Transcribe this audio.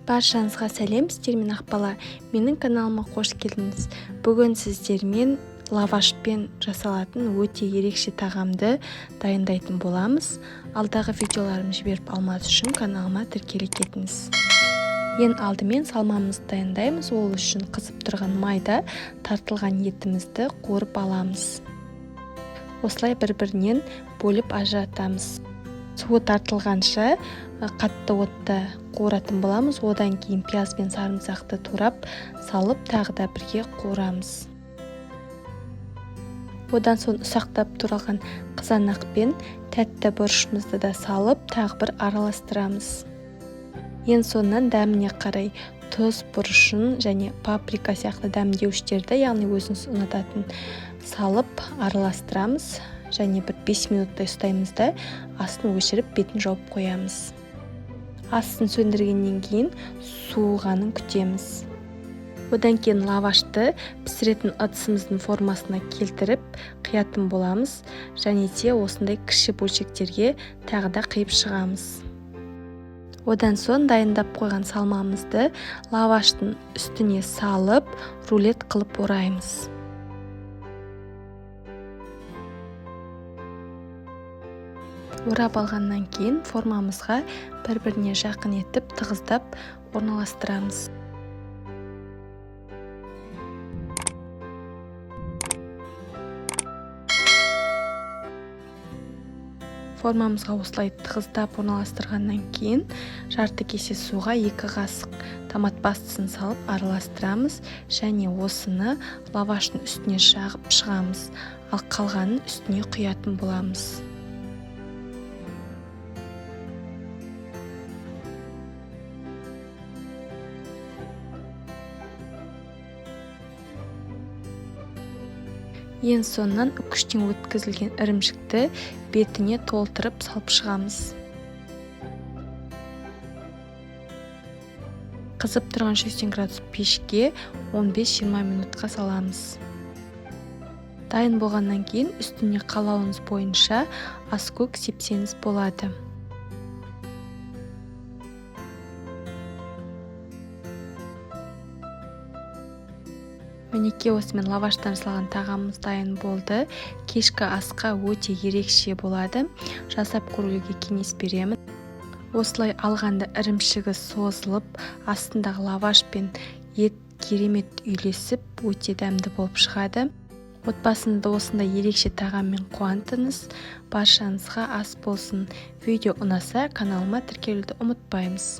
Баршаңызға сәлем, сіздермен Ақбала. Менің каналыма қош келдіңіз. Бүгін сіздермен лавашпен жасалатын өте ерекше тағамды дайындайтын боламыз. Алдағы видеоларымды жіберіп алмас үшін каналыма тіркеле кетіңіз. Ең алдымен салмамызды дайындаймыз. Ол үшін қызып тұрған майда тартылған етімізді қуырып аламыз. Осылай бір-бірінен бөліп ажыратамыз. Суы тартылғанша қатты отта қуыратын боламыз. Одан кейін пияз бен сарымсақты турап салып, тағы да бірге қуырамыз. Одан соң ұсақтап туралған қызанақ пен тәтті бұрышымызды да салып, тағы бір араластырамыз. Ең соңынан дәміне қарай тұз, бұрышын және паприка сияқты дәмдеуіштерді, яғни өзіңіз ұнататын салып араластырамыз. Және бір 5 минуттай ұстаймыз да астын өшіріп бетін жауып қоямыз. Астын сөндіргеннен кейін суығанын күтеміз. Одан кейін лавашты пісіретін ыдысымыздың формасына келтіріп қиятын боламыз. Және де осындай кіші бөлшектерге тағы да қиып шығамыз. Одан соң дайындап қойған салмамызды лаваштың үстіне салып, рулет қылып ораймыз. Орап алғаннан кейін формамызға бір-біріне жақын етіп тығыздап орналастырамыз. Формамызға осылай тығыздап орналастырғаннан кейін жарты кесе суға 2 қасық томат пастасын салып араластырамыз және осыны лаваштың үстіне жағып шығамыз, ал қалғанын үстіне құятын боламыз. Ең соңынан үкіштен өткізілген ірімшікті бетіне толтырып салып шығамыз. Қызып тұрған 180 градус пешке 15-20 минутқа саламыз. Дайын болғаннан кейін үстіне қалауыңыз бойынша аскөк сепсеңіз болады. Мінекей осымен лаваштан жасалған тағамымыз дайын болды. Кешкі асқа өте ерекше болады. Жасап көруге кеңес беремін. Осылай алғанда ірімшігі созылып, астындағы лаваш пен ет керемет үйлесіп, өте дәмді болып шығады. Отбасыңызды осындай ерекше тағаммен қуантыңыз. Баршаңызға ас болсын. Видео ұнаса, каналыма тіркелуді ұмытпаймыз.